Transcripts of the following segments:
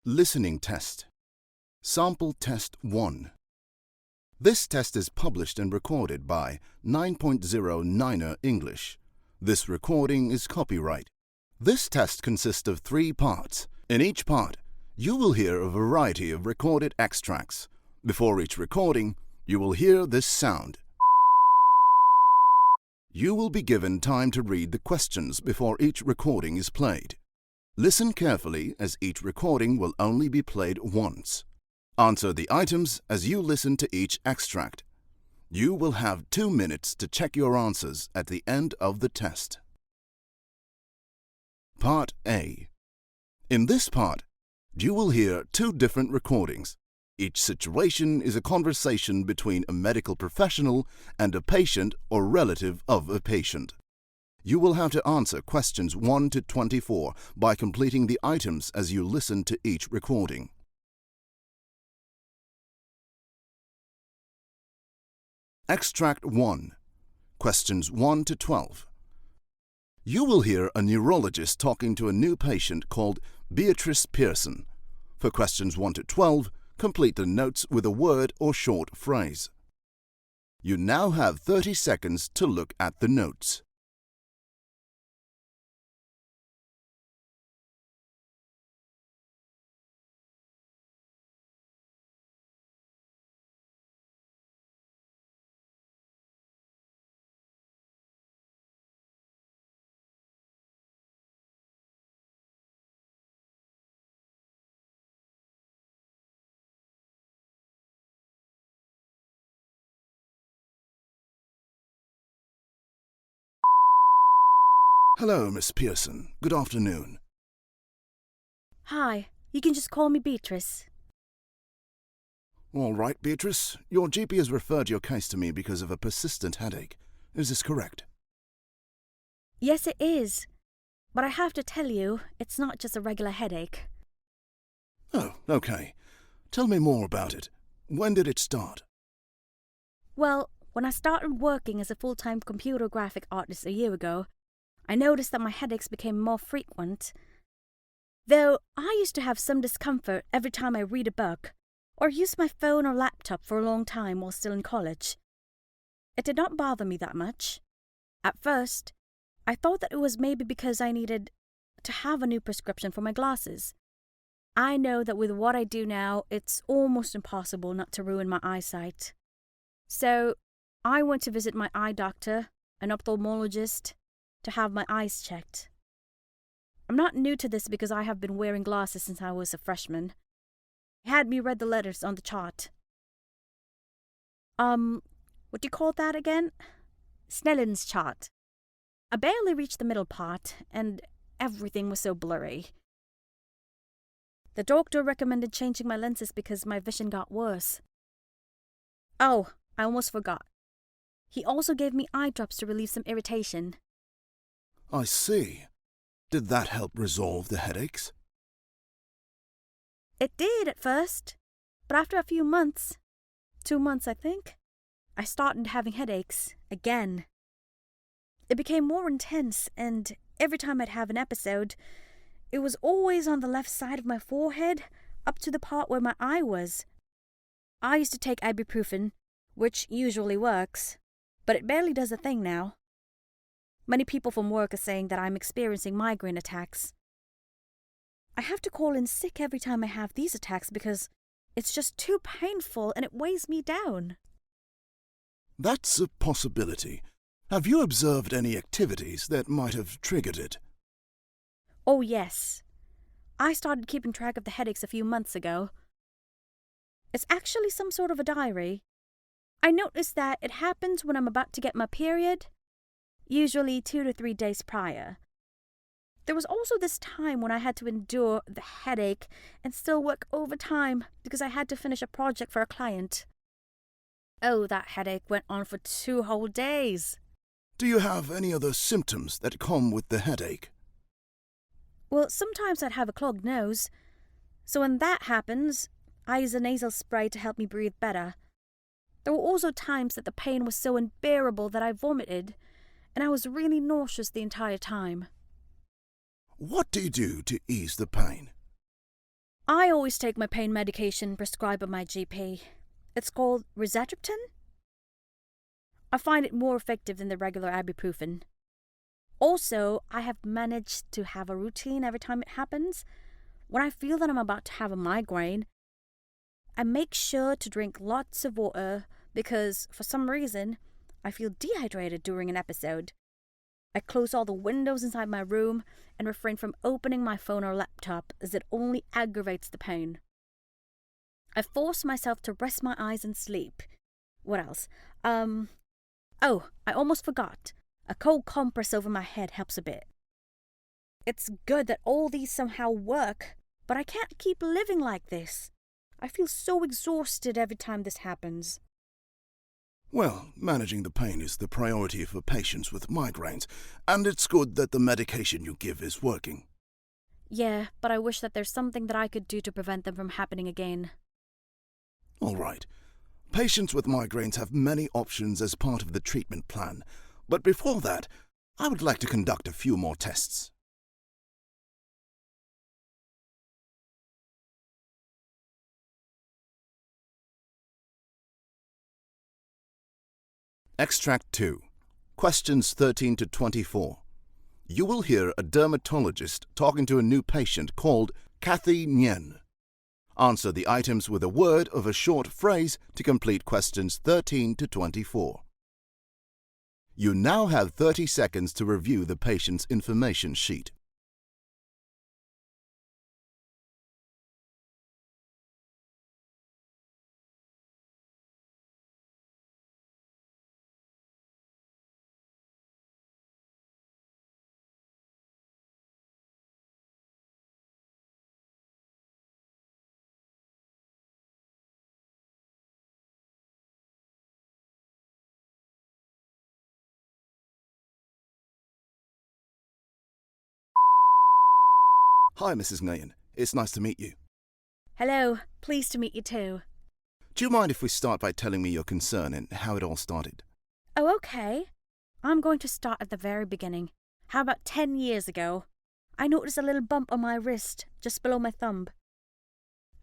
Listening Test. Sample Test 1. This test is published and recorded by 9.09er English. This recording is copyright. This test consists of 3 parts. In each part, you will hear a variety of recorded extracts. Before each recording, you will hear this sound. You will be given time to read the questions before each recording is played. Listen carefully as each recording will only be played once. Answer the items as you listen to each extract. You will have 2 minutes to check your answers at the end of the test. Part A. In this part, you will hear 2 different recordings. Each situation is a conversation between a medical professional and a patient or relative of a patient. You will have to answer questions 1 to 24 by completing the items as you listen to each recording. Extract 1. Questions 1 to 12. You will hear a neurologist talking to a new patient called Beatrice Pearson. For questions 1 to 12, complete the notes with a word or short phrase. You now have 30 seconds to look at the notes. Hello, Miss Pearson. Good afternoon. Hi, you can just call me Beatrice. All right, Beatrice. Your GP has referred your case to me because of a persistent headache. Is this correct? Yes, it is. But I have to tell you, it's not just a regular headache. Oh, okay. Tell me more about it. When did it start? Well, when I started working as a full-time computer graphic artist a year ago, I noticed that my headaches became more frequent. Though I used to have some discomfort every time I read a book or use my phone or laptop for a long time while still in college. It did not bother me that much. At first, I thought that it was maybe because I needed to have a new prescription for my glasses. I know that with what I do now, it's almost impossible not to ruin my eyesight. So, I went to visit my eye doctor, an ophthalmologist, to have my eyes checked. I'm not new to this because I have been wearing glasses since I was a freshman. He had me read the letters on the chart. What do you call that again? Snellen's chart. I barely reached the middle part, and everything was so blurry. The doctor recommended changing my lenses because my vision got worse. Oh, I almost forgot. He also gave me eye drops to relieve some irritation. I see. Did that help resolve the headaches? It did at first, but after a few months, 2 months I think, I started having headaches again. It became more intense, and every time I'd have an episode, it was always on the left side of my forehead, up to the part where my eye was. I used to take ibuprofen, which usually works, but it barely does a thing now. Many people from work are saying that I'm experiencing migraine attacks. I have to call in sick every time I have these attacks because it's just too painful and it weighs me down. That's a possibility. Have you observed any activities that might have triggered it? Oh, yes. I started keeping track of the headaches a few months ago. It's actually some sort of a diary. I noticed that it happens when I'm about to get my period, usually 2 to 3 days prior. There was also this time when I had to endure the headache and still work overtime because I had to finish a project for a client. Oh, that headache went on for 2 whole days. Do you have any other symptoms that come with the headache? Well, sometimes I'd have a clogged nose. So when that happens, I use a nasal spray to help me breathe better. There were also times that the pain was so unbearable that I vomited, and I was really nauseous the entire time. What do you do to ease the pain? I always take my pain medication prescribed by my GP. It's called rizatriptan. I find it more effective than the regular ibuprofen. Also, I have managed to have a routine every time it happens. When I feel that I'm about to have a migraine, I make sure to drink lots of water because, for some reason, I feel dehydrated during an episode. I close all the windows inside my room and refrain from opening my phone or laptop as it only aggravates the pain. I force myself to rest my eyes and sleep. What else? Oh, I almost forgot. A cold compress over my head helps a bit. It's good that all these somehow work, but I can't keep living like this. I feel so exhausted every time this happens. Well, managing the pain is the priority for patients with migraines, and it's good that the medication you give is working. Yeah, but I wish that there's something that I could do to prevent them from happening again. All right. Patients with migraines have many options as part of the treatment plan, but before that, I would like to conduct a few more tests. Extract 2. Questions 13 to 24. You will hear a dermatologist talking to a new patient called Kathy Nguyen. Answer the items with a word of a short phrase to complete questions 13 to 24. You now have 30 seconds to review the patient's information sheet. Hi, Mrs. Nguyen. It's nice to meet you. Hello, pleased to meet you too. Do you mind if we start by telling me your concern and how it all started? Oh, okay. I'm going to start at the very beginning. How about 10 years ago? I noticed a little bump on my wrist, just below my thumb.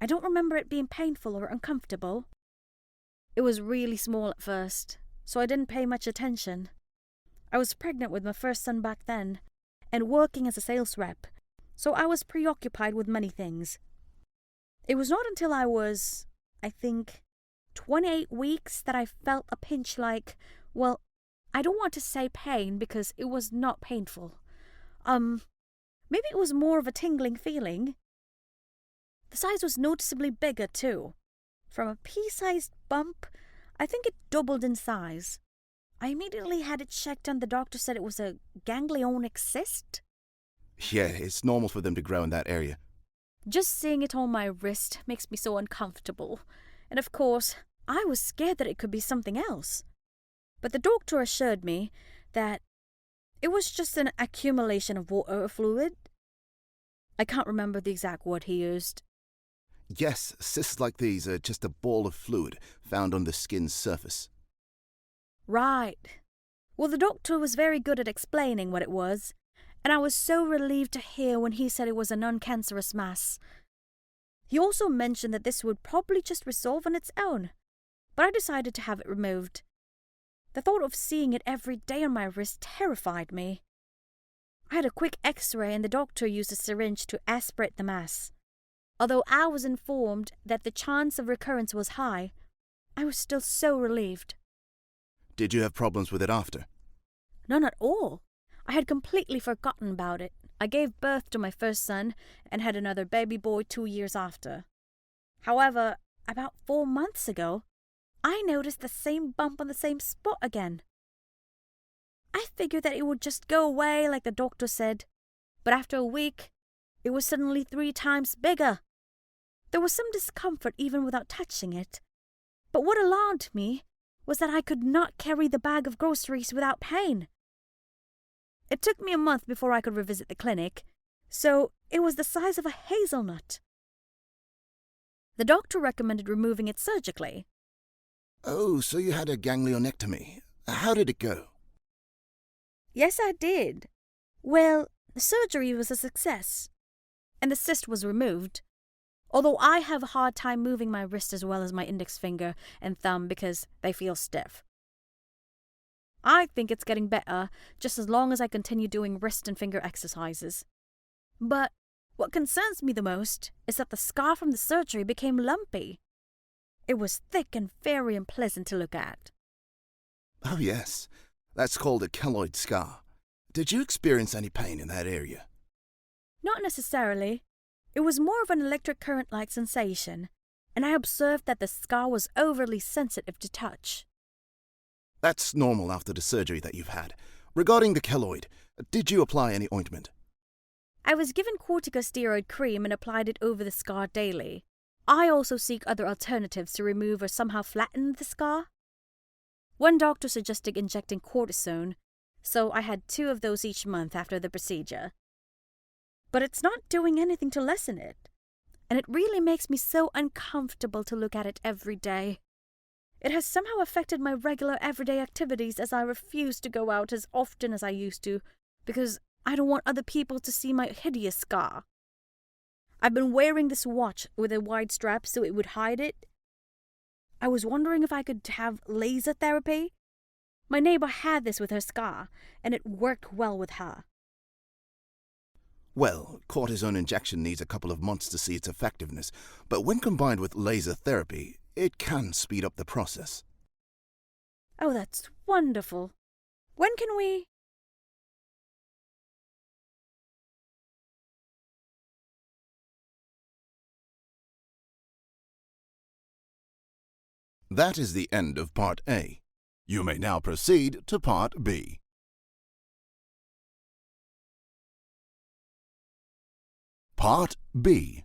I don't remember it being painful or uncomfortable. It was really small at first, so I didn't pay much attention. I was pregnant with my first son back then, and working as a sales rep, so I was preoccupied with many things. It was not until I was, I think, 28 weeks that I felt a pinch like, well, I don't want to say pain because it was not painful. Maybe it was more of a tingling feeling. The size was noticeably bigger too. From a pea-sized bump, I think it doubled in size. I immediately had it checked and the doctor said it was a ganglionic cyst. Yeah, it's normal for them to grow in that area. Just seeing it on my wrist makes me so uncomfortable. And of course, I was scared that it could be something else. But the doctor assured me that it was just an accumulation of water or fluid. I can't remember the exact word he used. Yes, cysts like these are just a ball of fluid found on the skin's surface. Right. Well, the doctor was very good at explaining what it was, and I was so relieved to hear when he said it was a non-cancerous mass. He also mentioned that this would probably just resolve on its own, but I decided to have it removed. The thought of seeing it every day on my wrist terrified me. I had a quick x-ray and the doctor used a syringe to aspirate the mass. Although I was informed that the chance of recurrence was high, I was still so relieved. Did you have problems with it after? None at all. I had completely forgotten about it. I gave birth to my first son and had another baby boy 2 years after. However, about 4 months ago, I noticed the same bump on the same spot again. I figured that it would just go away like the doctor said, but after a week, it was suddenly 3 times bigger. There was some discomfort even without touching it, but what alarmed me was that I could not carry the bag of groceries without pain. It took me a month before I could revisit the clinic, so it was the size of a hazelnut. The doctor recommended removing it surgically. Oh, so you had a ganglionectomy. How did it go? Yes, I did. Well, the surgery was a success, and the cyst was removed. Although I have a hard time moving my wrist as well as my index finger and thumb because they feel stiff. I think it's getting better just as long as I continue doing wrist and finger exercises. But what concerns me the most is that the scar from the surgery became lumpy. It was thick and very unpleasant to look at. Oh yes, that's called a keloid scar. Did you experience any pain in that area? Not necessarily. It was more of an electric current-like sensation, and I observed that the scar was overly sensitive to touch. That's normal after the surgery that you've had. Regarding the keloid, did you apply any ointment? I was given corticosteroid cream and applied it over the scar daily. I also seek other alternatives to remove or somehow flatten the scar. One doctor suggested injecting cortisone, so I had 2 of those each month after the procedure. But it's not doing anything to lessen it, and it really makes me so uncomfortable to look at it every day. It has somehow affected my regular everyday activities as I refuse to go out as often as I used to because I don't want other people to see my hideous scar. I've been wearing this watch with a wide strap so it would hide it. I was wondering if I could have laser therapy. My neighbor had this with her scar, and it worked well with her. Well, cortisone injection needs a couple of months to see its effectiveness, but when combined with laser therapy, it can speed up the process. Oh, that's wonderful. When can we... That is the end of Part A. You may now proceed to Part B. Part B.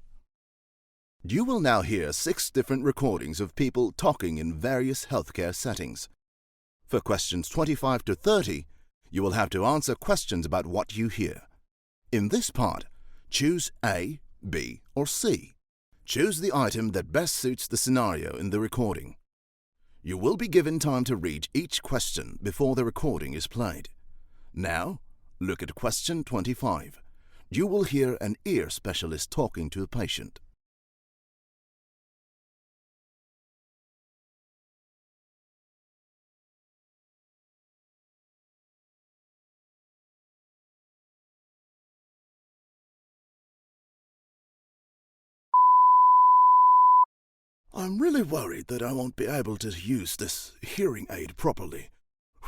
You will now hear 6 different recordings of people talking in various healthcare settings. For questions 25 to 30, you will have to answer questions about what you hear. In this part, choose A, B, or C. Choose the item that best suits the scenario in the recording. You will be given time to read each question before the recording is played. Now, look at question 25. You will hear an ear specialist talking to a patient. I'm really worried that I won't be able to use this hearing aid properly.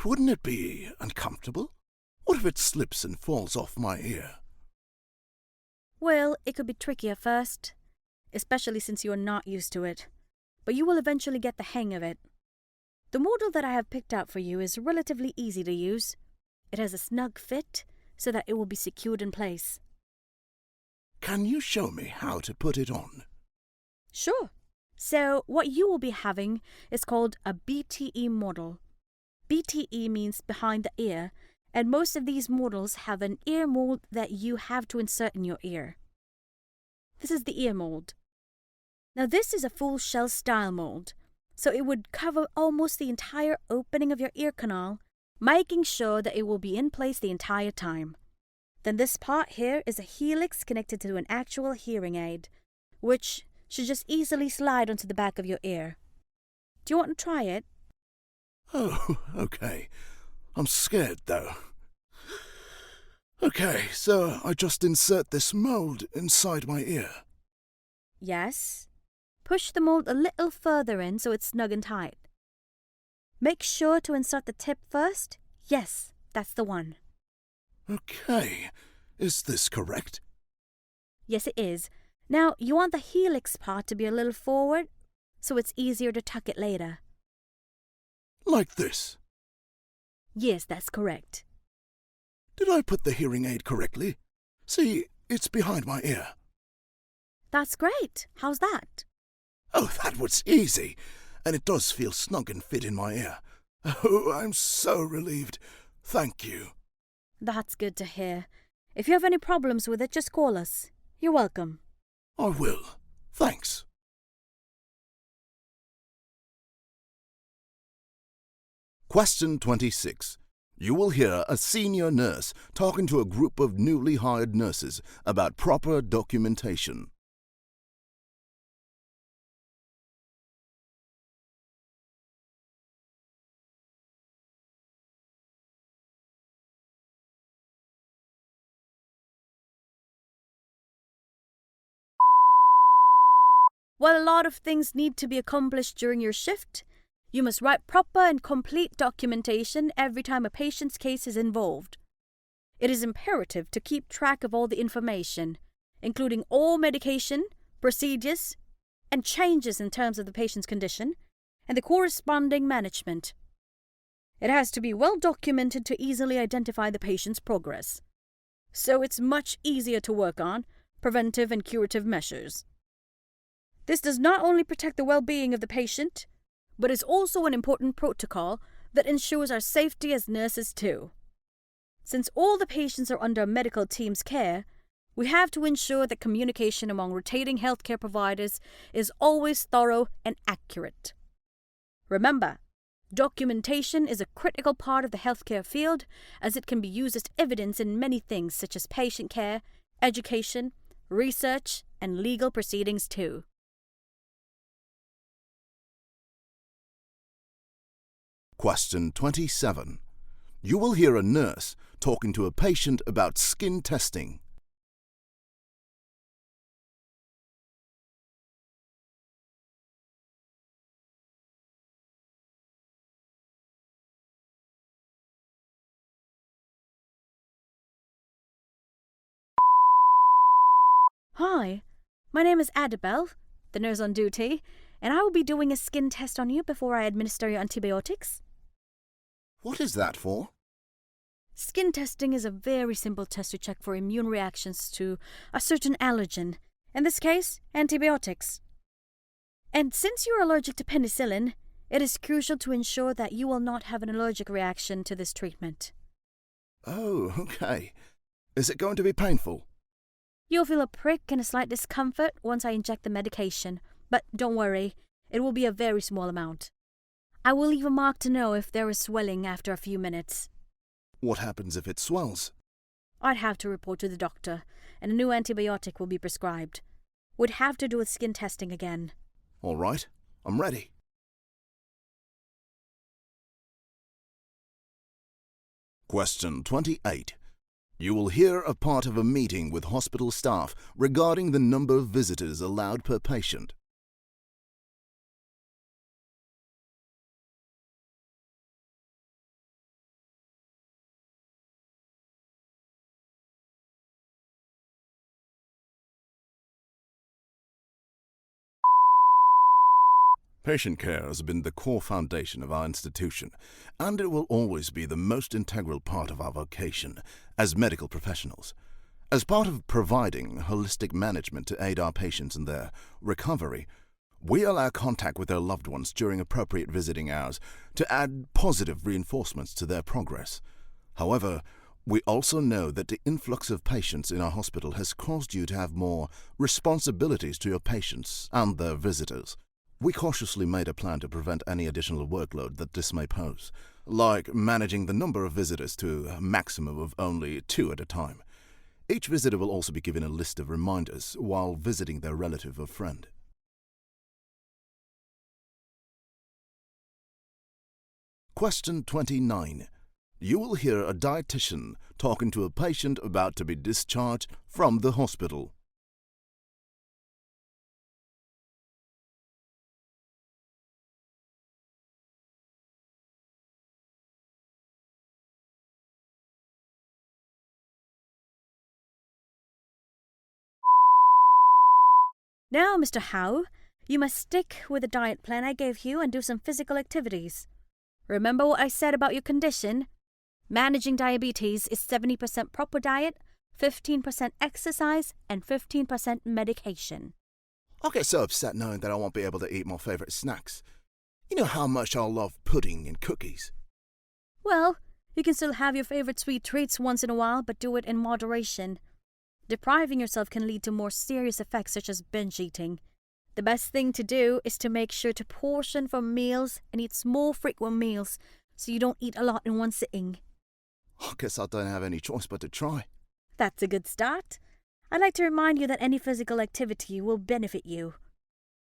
Wouldn't it be uncomfortable? What if it slips and falls off my ear? Well, it could be tricky at first, especially since you are not used to it, but you will eventually get the hang of it. The model that I have picked out for you is relatively easy to use. It has a snug fit so that it will be secured in place. Can you show me how to put it on? Sure. So what you will be having is called a BTE model. BTE means behind the ear, and most of these models have an ear mold that you have to insert in your ear. This is the ear mold. Now this is a full shell style mold, so it would cover almost the entire opening of your ear canal, making sure that it will be in place the entire time. Then this part here is a helix connected to an actual hearing aid, which should just easily slide onto the back of your ear. Do you want to try it? Oh, okay. I'm scared, though. Okay, so I just insert this mold inside my ear. Yes. Push the mold a little further in so it's snug and tight. Make sure to insert the tip first. Yes, that's the one. Okay. Is this correct? Yes, it is. Now, you want the helix part to be a little forward, so it's easier to tuck it later. Like this? Yes, that's correct. Did I put the hearing aid correctly? See, it's behind my ear. That's great. How's that? Oh, that was easy. And it does feel snug and fit in my ear. Oh, I'm so relieved. Thank you. That's good to hear. If you have any problems with it, just call us. You're welcome. I will. Thanks. Question 26. You will hear a senior nurse talking to a group of newly hired nurses about proper documentation. While a lot of things need to be accomplished during your shift, you must write proper and complete documentation every time a patient's case is involved. It is imperative to keep track of all the information, including all medication, procedures, and changes in terms of the patient's condition, and the corresponding management. It has to be well documented to easily identify the patient's progress. So it's much easier to work on preventive and curative measures. This does not only protect the well-being of the patient, but is also an important protocol that ensures our safety as nurses too. Since all the patients are under a medical team's care, we have to ensure that communication among rotating healthcare providers is always thorough and accurate. Remember, documentation is a critical part of the healthcare field, as it can be used as evidence in many things such as patient care, education, research, and legal proceedings too. Question 27. You will hear a nurse talking to a patient about skin testing. Hi, my name is Adabel, the nurse on duty, and I will be doing a skin test on you before I administer your antibiotics. What is that for? Skin testing is a very simple test to check for immune reactions to a certain allergen, in this case, antibiotics. And since you're allergic to penicillin, it is crucial to ensure that you will not have an allergic reaction to this treatment. Oh, okay. Is it going to be painful? You'll feel a prick and a slight discomfort once I inject the medication, but don't worry, it will be a very small amount. I will leave a mark to know if there is swelling after a few minutes. What happens if it swells? I'd have to report to the doctor, and a new antibiotic will be prescribed. Would have to do with skin testing again. All right, I'm ready. Question 28. You will hear a part of a meeting with hospital staff regarding the number of visitors allowed per patient. Patient care has been the core foundation of our institution, and it will always be the most integral part of our vocation as medical professionals. As part of providing holistic management to aid our patients in their recovery, we allow contact with their loved ones during appropriate visiting hours to add positive reinforcements to their progress. However, we also know that the influx of patients in our hospital has caused you to have more responsibilities to your patients and their visitors. We cautiously made a plan to prevent any additional workload that this may pose, like managing the number of visitors to a maximum of only 2 at a time. Each visitor will also be given a list of reminders while visiting their relative or friend. Question 29. You will hear a dietitian talking to a patient about to be discharged from the hospital. Now, Mr. Howe, you must stick with the diet plan I gave you and do some physical activities. Remember what I said about your condition? Managing diabetes is 70% proper diet, 15% exercise, and 15% medication. I'll get so upset knowing that I won't be able to eat my favorite snacks. You know how much I love pudding and cookies. Well, you can still have your favorite sweet treats once in a while, but do it in moderation. Depriving yourself can lead to more serious effects such as binge eating. The best thing to do is to make sure to portion for meals and eat small frequent meals so you don't eat a lot in one sitting. I guess I don't have any choice but to try. That's a good start. I'd like to remind you that any physical activity will benefit you.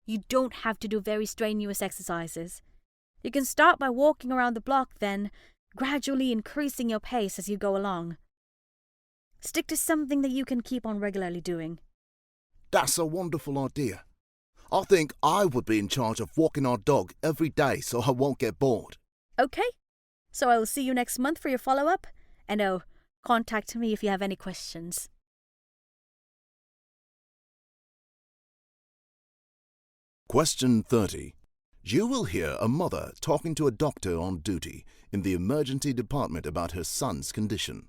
You don't have to do very strenuous exercises. You can start by walking around the block, then gradually increasing your pace as you go along. Stick to something that you can keep on regularly doing. That's a wonderful idea. I think I would be in charge of walking our dog every day so I won't get bored. Okay, so I will see you next month for your follow-up. And oh, contact me if you have any questions. Question 30. You will hear a mother talking to a doctor on duty in the emergency department about her son's condition.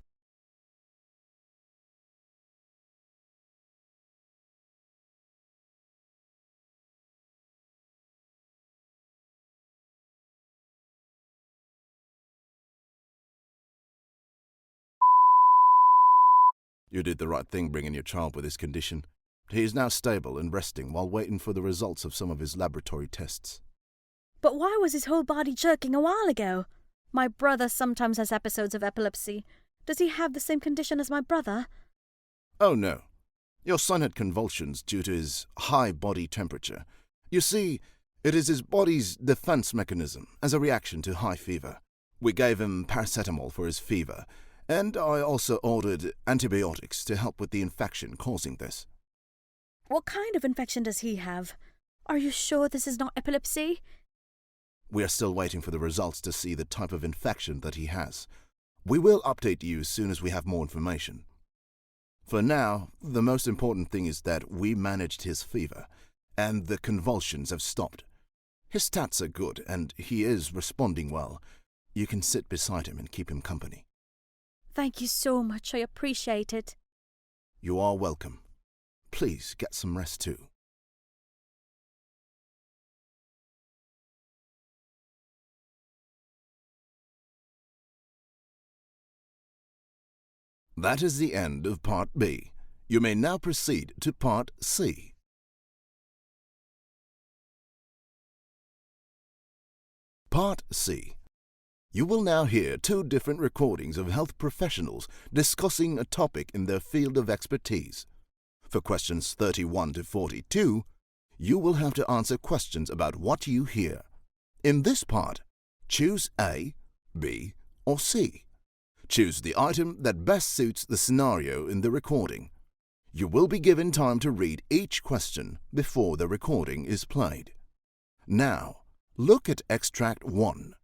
You did the right thing bringing your child with this condition. He is now stable and resting while waiting for the results of some of his laboratory tests. But why was his whole body jerking a while ago? My brother sometimes has episodes of epilepsy. Does he have the same condition as my brother? Oh no. Your son had convulsions due to his high body temperature. You see, it is his body's defense mechanism as a reaction to high fever. We gave him paracetamol for his fever, and I also ordered antibiotics to help with the infection causing this. What kind of infection does he have? Are you sure this is not epilepsy? We are still waiting for the results to see the type of infection that he has. We will update you as soon as we have more information. For now, the most important thing is that we managed his fever, and the convulsions have stopped. His stats are good, and he is responding well. You can sit beside him and keep him company. Thank you so much. I appreciate it. You are welcome. Please get some rest too. That is the end of Part B. You may now proceed to Part C. Part C. You will now hear two different recordings of health professionals discussing a topic in their field of expertise. For questions 31 to 42, you will have to answer questions about what you hear. In this part, choose A, B, or C. Choose the item that best suits the scenario in the recording. You will be given time to read each question before the recording is played. Now, look at Extract 1.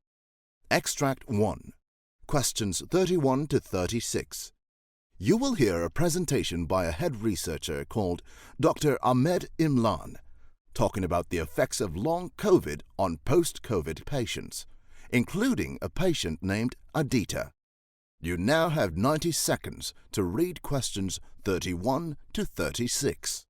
Extract 1. Questions 31 to 36. You will hear a presentation by a head researcher called Dr. Ahmed Imlan, talking about the effects of long COVID on post-COVID patients, including a patient named Adita. You now have 90 seconds to read questions 31 to 36.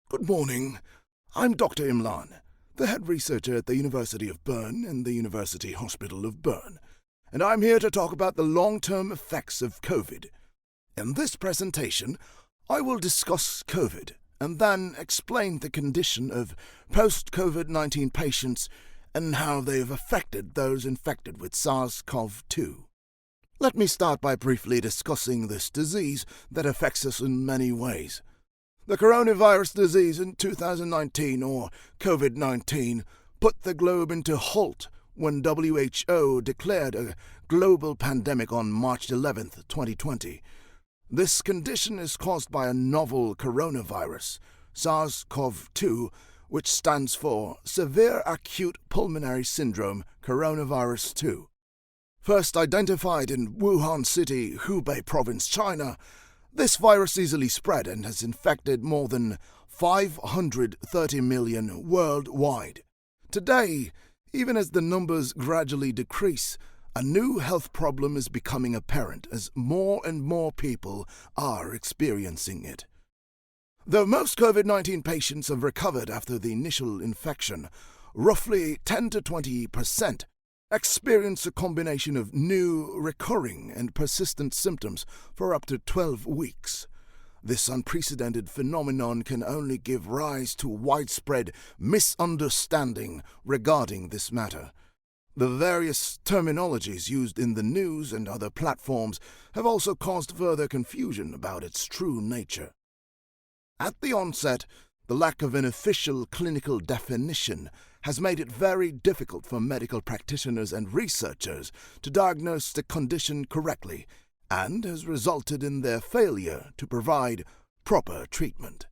Good morning. I'm Dr. Imlan, the head researcher at the University of Bern and the University Hospital of Bern, and I'm here to talk about the long-term effects of COVID. In this presentation, I will discuss COVID and then explain the condition of post-COVID-19 patients and how they have affected those infected with SARS-CoV-2. Let me start by briefly discussing this disease that affects us in many ways. The coronavirus disease in 2019, or COVID-19, put the globe into halt when WHO declared a global pandemic on March 11, 2020. This condition is caused by a novel coronavirus, SARS-CoV-2, which stands for Severe Acute Pulmonary Syndrome Coronavirus 2. First identified in Wuhan City, Hubei Province, China, this virus easily spread and has infected more than 530 million worldwide. Today, even as the numbers gradually decrease, a new health problem is becoming apparent as more and more people are experiencing it. Though most COVID-19 patients have recovered after the initial infection, roughly 10 to 20% experience a combination of new, recurring, and persistent symptoms for up to 12 weeks. This unprecedented phenomenon can only give rise to widespread misunderstanding regarding this matter. The various terminologies used in the news and other platforms have also caused further confusion about its true nature. At the onset, the lack of an official clinical definition has made it very difficult for medical practitioners and researchers to diagnose the condition correctly, and has resulted in their failure to provide proper treatment.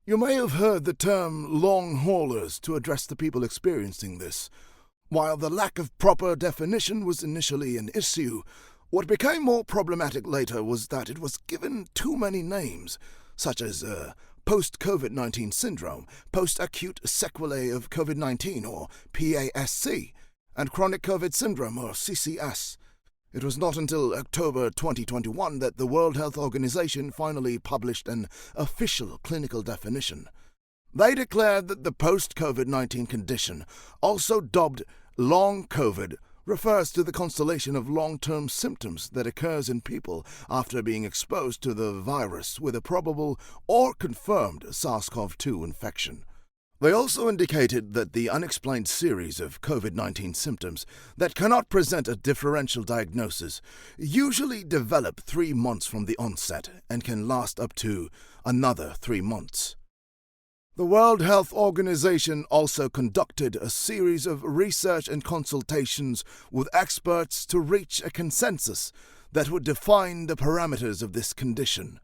You may have heard the term long haulers to address the people experiencing this. While the lack of proper definition was initially an issue, what became more problematic later was that it was given too many names, such as post-COVID-19 syndrome, post-acute sequelae of COVID-19 or PASC, and chronic COVID syndrome or CCS. It was not until October 2021 that the World Health Organization finally published an official clinical definition. They declared that the post-COVID-19 condition, also dubbed long COVID, refers to the constellation of long-term symptoms that occurs in people after being exposed to the virus with a probable or confirmed SARS-CoV-2 infection. They also indicated that the unexplained series of COVID-19 symptoms that cannot present a differential diagnosis usually develop 3 months from the onset and can last up to another 3 months. The World Health Organization also conducted a series of research and consultations with experts to reach a consensus that would define the parameters of this condition.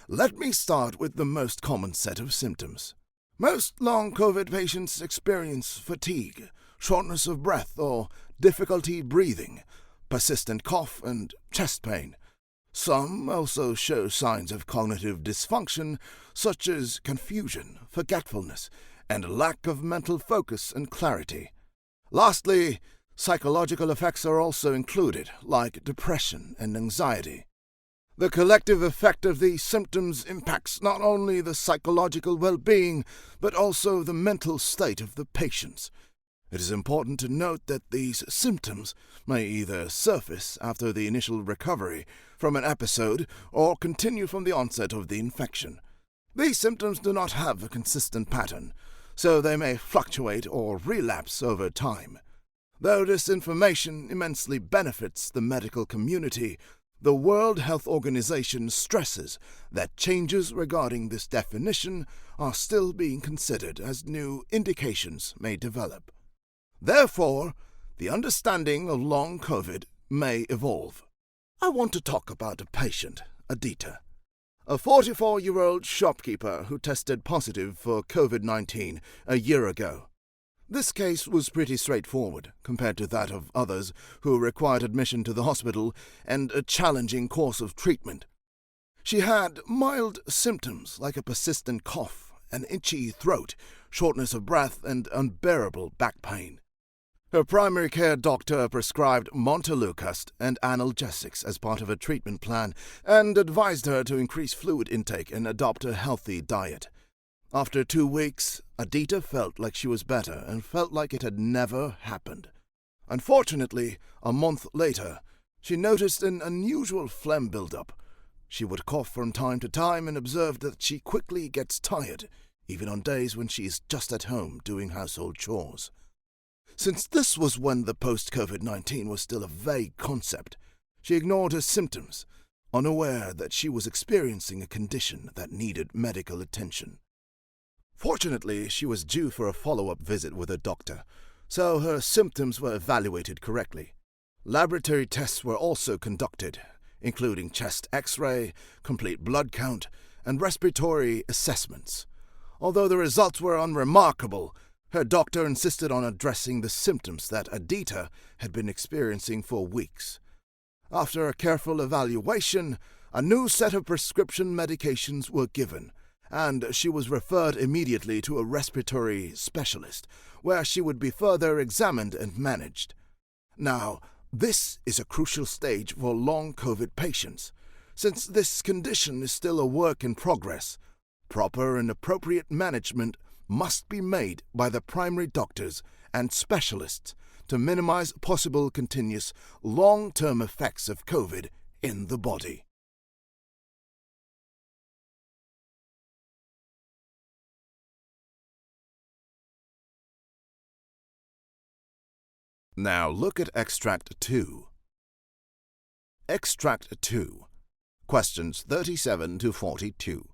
Let me start with the most common set of symptoms. Most long COVID patients experience fatigue, shortness of breath or difficulty breathing, persistent cough and chest pain. Some also show signs of cognitive dysfunction, such as confusion, forgetfulness, and lack of mental focus and clarity. Lastly, psychological effects are also included, like depression and anxiety. The collective effect of these symptoms impacts not only the psychological well-being, but also the mental state of the patients. It is important to note that these symptoms may either surface after the initial recovery from an episode or continue from the onset of the infection. These symptoms do not have a consistent pattern, so they may fluctuate or relapse over time. Though this information immensely benefits the medical community, the World Health Organization stresses that changes regarding this definition are still being considered as new indications may develop. Therefore, the understanding of long COVID may evolve. I want to talk about a patient, Adita, a 44-year-old shopkeeper who tested positive for COVID-19 a year ago. This case was pretty straightforward compared to that of others who required admission to the hospital and a challenging course of treatment. She had mild symptoms like a persistent cough, an itchy throat, shortness of breath, and unbearable back pain. Her primary care doctor prescribed montelukast and analgesics as part of a treatment plan and advised her to increase fluid intake and adopt a healthy diet. After 2 weeks, Adita felt like she was better and felt like it had never happened. Unfortunately, a month later, she noticed an unusual phlegm buildup. She would cough from time to time and observed that she quickly gets tired, even on days when she is just at home doing household chores. Since this was when the post-COVID-19 was still a vague concept, she ignored her symptoms, unaware that she was experiencing a condition that needed medical attention. Fortunately, she was due for a follow-up visit with her doctor, so her symptoms were evaluated correctly. Laboratory tests were also conducted, including chest X-ray, complete blood count, and respiratory assessments. Although the results were unremarkable, her doctor insisted on addressing the symptoms that Aditya had been experiencing for weeks. After a careful evaluation, a new set of prescription medications were given, and she was referred immediately to a respiratory specialist, where she would be further examined and managed. Now, this is a crucial stage for long COVID patients. Since this condition is still a work in progress, proper and appropriate management must be made by the primary doctors and specialists to minimize possible continuous long-term effects of COVID in the body. Now look at Extract 2. Extract 2. Questions 37 to 42.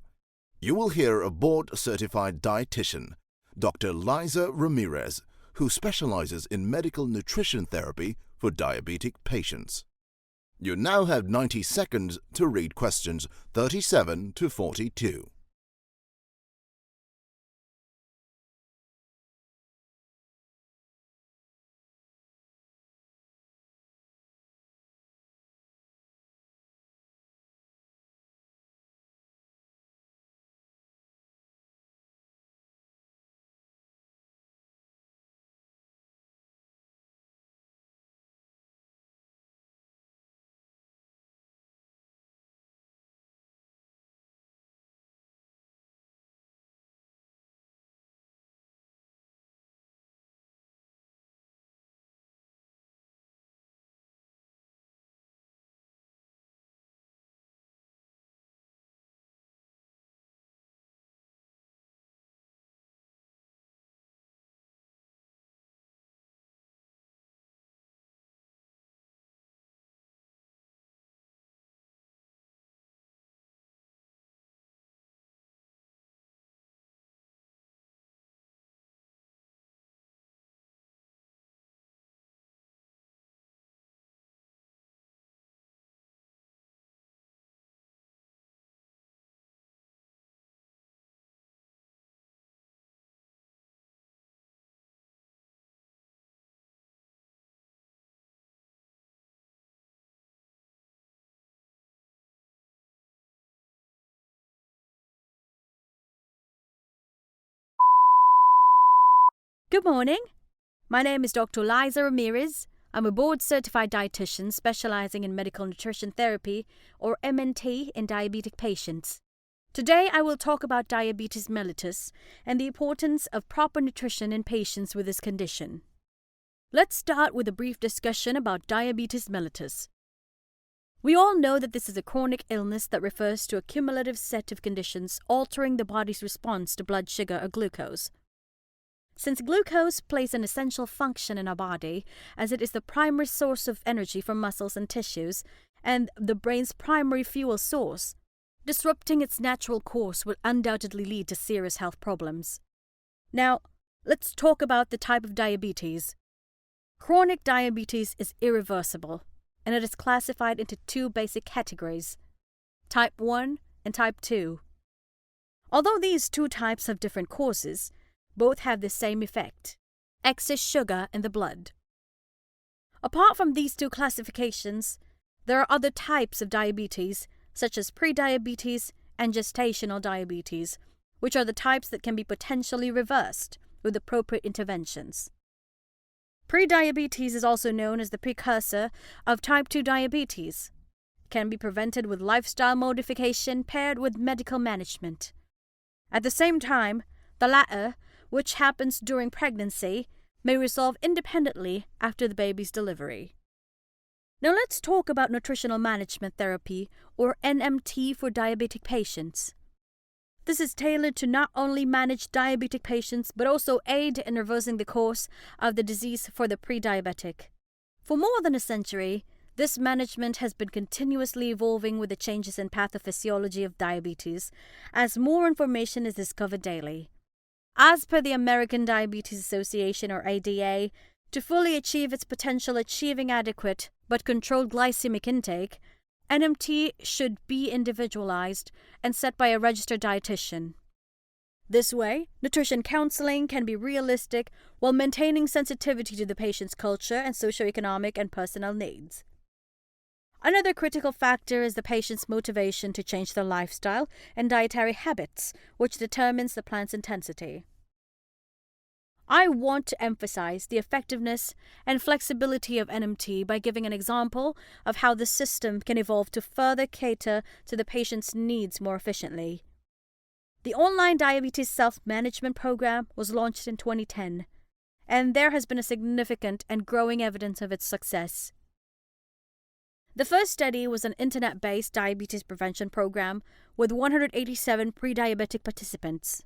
You will hear a board-certified dietitian, Dr. Liza Ramirez, who specializes in medical nutrition therapy for diabetic patients. You now have 90 seconds to read questions 37 to 42. Good morning. My name is Dr. Liza Ramirez. I'm a board-certified dietitian specializing in medical nutrition therapy, or MNT, in diabetic patients. Today I will talk about diabetes mellitus and the importance of proper nutrition in patients with this condition. Let's start with a brief discussion about diabetes mellitus. We all know that this is a chronic illness that refers to a cumulative set of conditions altering the body's response to blood sugar or glucose. Since glucose plays an essential function in our body, as it is the primary source of energy for muscles and tissues, and the brain's primary fuel source, disrupting its natural course will undoubtedly lead to serious health problems. Now, let's talk about the type of diabetes. Chronic diabetes is irreversible, and it is classified into two basic categories, type 1 and type 2. Although these two types have different causes, both have the same effect: excess sugar in the blood. Apart from these two classifications, there are other types of diabetes, such as prediabetes and gestational diabetes, which are the types that can be potentially reversed with appropriate interventions. Prediabetes is also known as the precursor of type 2 diabetes. It can be prevented with lifestyle modification paired with medical management. At the same time, the latter, which happens during pregnancy, may resolve independently after the baby's delivery. Now let's talk about nutritional management therapy, or NMT, for diabetic patients. This is tailored to not only manage diabetic patients but also aid in reversing the course of the disease for the pre-diabetic. For more than a century, This management has been continuously evolving with the changes in pathophysiology of diabetes as more information is discovered daily. As per the American Diabetes Association or ADA, to fully achieve its potential achieving adequate but controlled glycemic intake, NMT should be individualized and set by a registered dietitian. This way, nutrition counseling can be realistic while maintaining sensitivity to the patient's culture and socioeconomic and personal needs. Another critical factor is the patient's motivation to change their lifestyle and dietary habits, which determines the plan's intensity. I want to emphasize the effectiveness and flexibility of NMT by giving an example of how the system can evolve to further cater to the patient's needs more efficiently. The online diabetes self-management program was launched in 2010, and there has been a significant and growing evidence of its success. The first study was an internet-based diabetes prevention program with 187 pre-diabetic participants.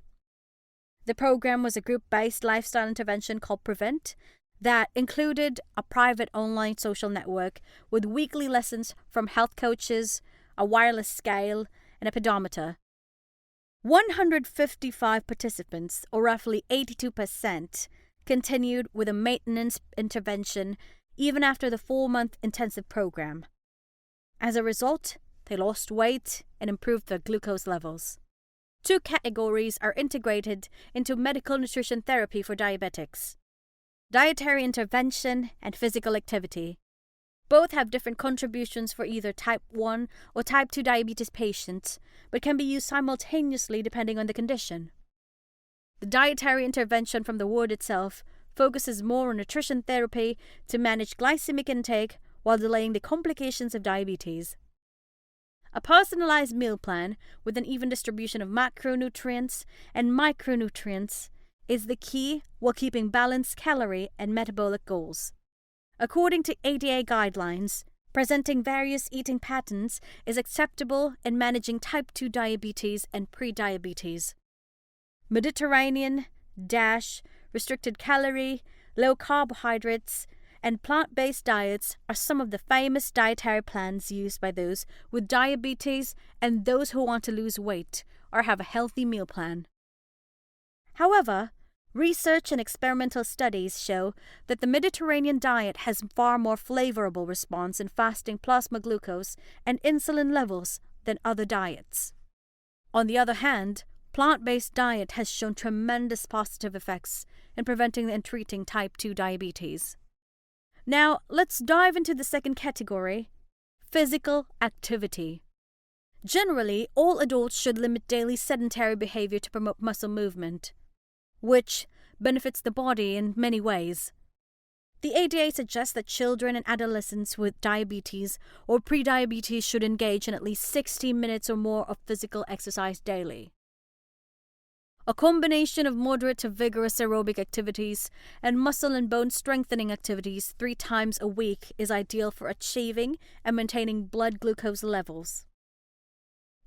The program was a group-based lifestyle intervention called Prevent that included a private online social network with weekly lessons from health coaches, a wireless scale, and a pedometer. 155 participants, or roughly 82%, continued with a maintenance intervention even after the 4-month intensive program. As a result, they lost weight and improved their glucose levels. 2 categories are integrated into medical nutrition therapy for diabetics: dietary intervention and physical activity. Both have different contributions for either type 1 or type 2 diabetes patients, but can be used simultaneously depending on the condition. The dietary intervention from the word itself focuses more on nutrition therapy to manage glycemic intake while delaying the complications of diabetes. A personalized meal plan with an even distribution of macronutrients and micronutrients is the key while keeping balanced calorie and metabolic goals. According to ADA guidelines, presenting various eating patterns is acceptable in managing type 2 diabetes and pre-diabetes. Mediterranean, DASH, restricted calorie, low carbohydrates, and plant-based diets are some of the famous dietary plans used by those with diabetes and those who want to lose weight or have a healthy meal plan. However, research and experimental studies show that the Mediterranean diet has far more favorable response in fasting plasma glucose and insulin levels than other diets. On the other hand, plant-based diet has shown tremendous positive effects in preventing and treating type 2 diabetes. Now, let's dive into the second category: physical activity. Generally, all adults should limit daily sedentary behavior to promote muscle movement, which benefits the body in many ways. The ADA suggests that children and adolescents with diabetes or prediabetes should engage in at least 60 minutes or more of physical exercise daily. A combination of moderate to vigorous aerobic activities and muscle and bone strengthening activities 3 times a week is ideal for achieving and maintaining blood glucose levels.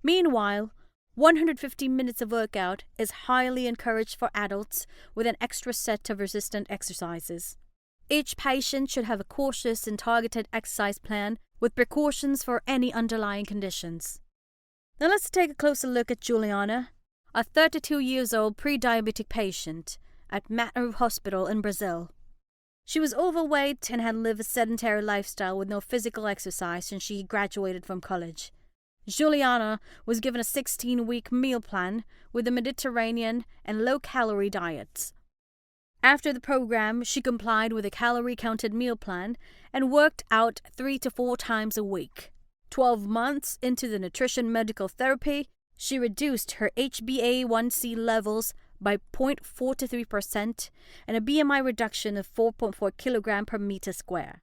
Meanwhile, 150 minutes of workout is highly encouraged for adults with an extra set of resistant exercises. Each patient should have a cautious and targeted exercise plan with precautions for any underlying conditions. Now let's take a closer look at Juliana, a 32 years old pre-diabetic patient at Mater Hospital in Brazil. She was overweight and had lived a sedentary lifestyle with no physical exercise since she graduated from college. Juliana was given a 16-week meal plan with a Mediterranean and low-calorie diets. After the program, she complied with a calorie-counted meal plan and worked out 3 to 4 times a week. 12 months into the nutrition medical therapy, she reduced her HbA1c levels by 0.43% and a BMI reduction of 4.4 kg per meter square.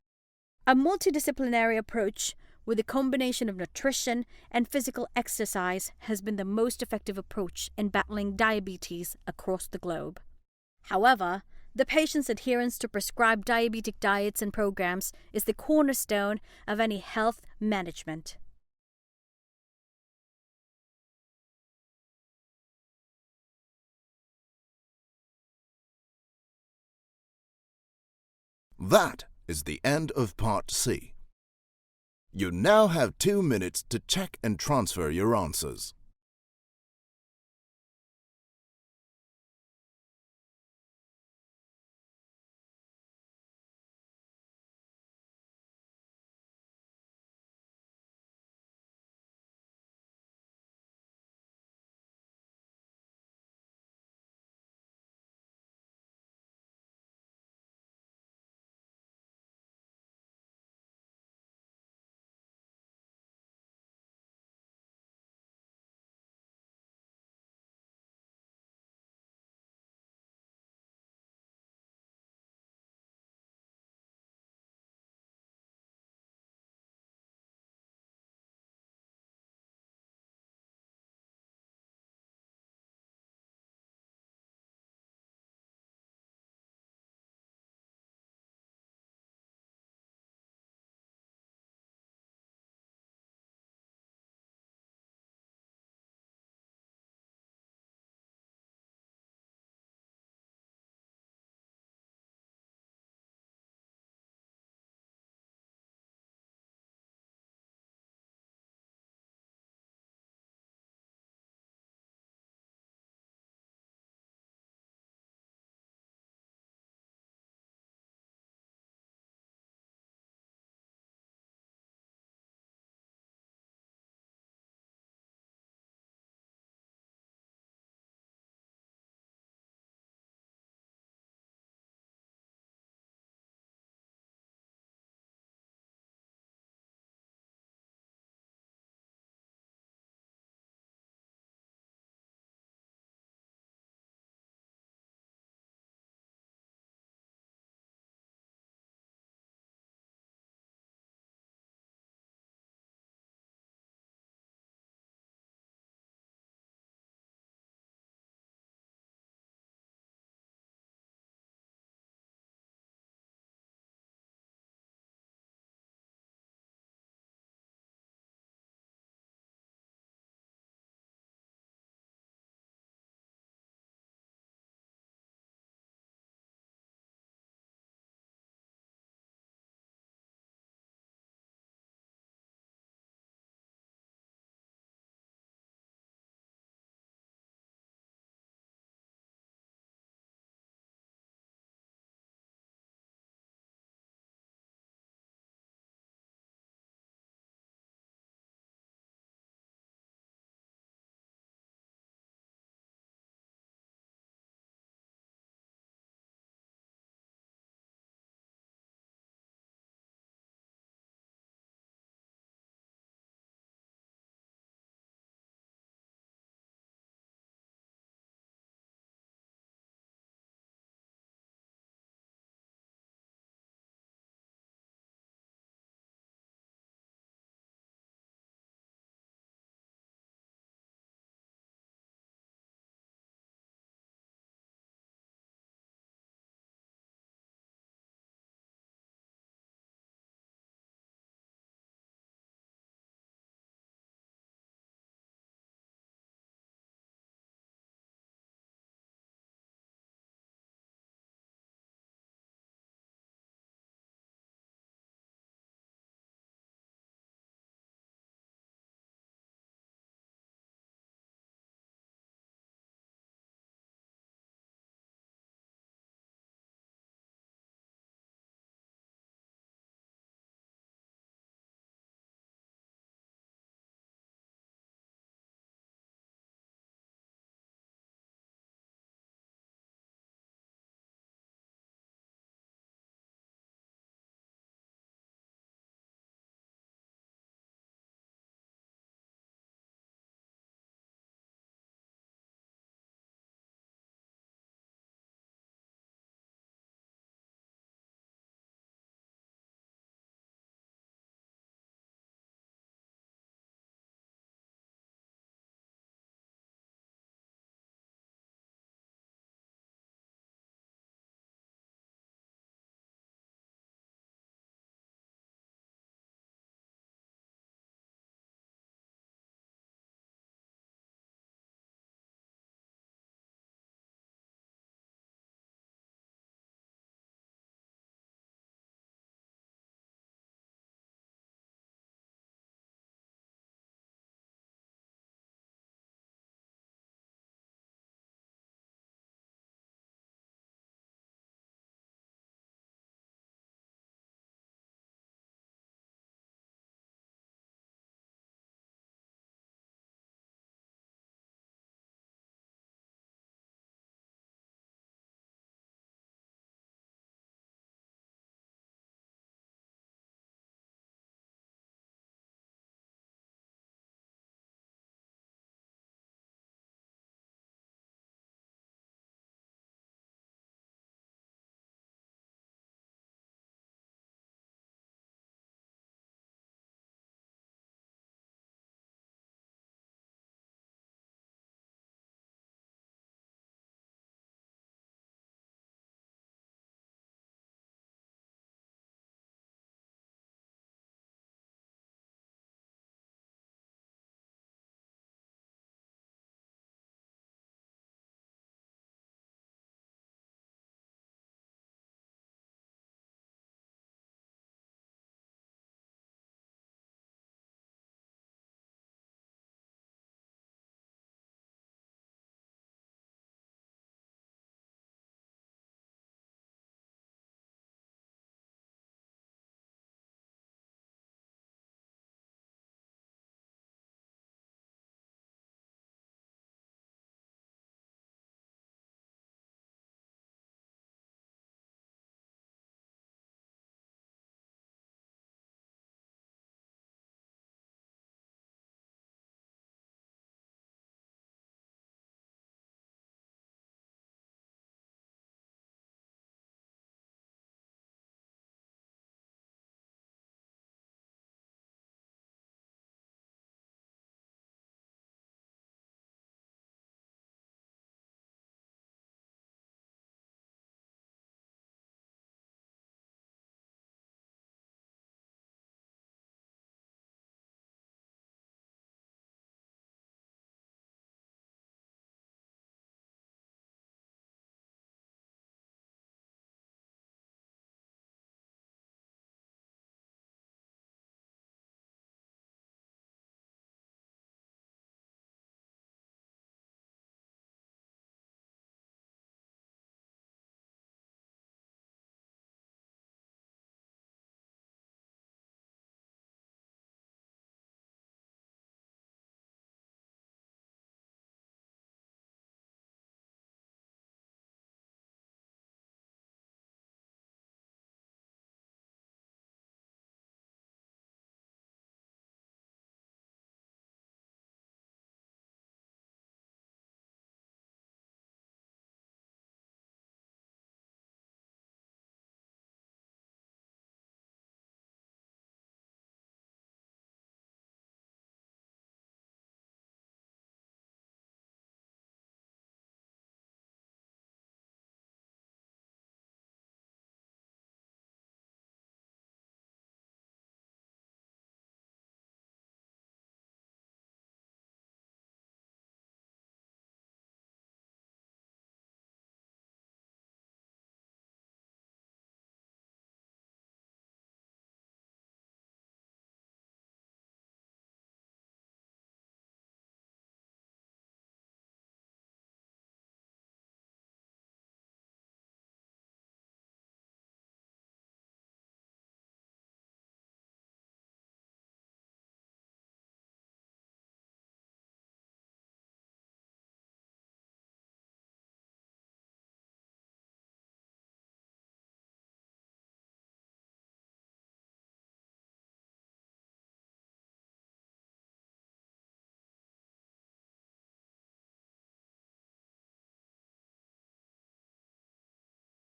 A multidisciplinary approach with a combination of nutrition and physical exercise has been the most effective approach in battling diabetes across the globe. However, the patient's adherence to prescribed diabetic diets and programs is the cornerstone of any health management. That is the end of Part C. You now have 2 minutes to check and transfer your answers.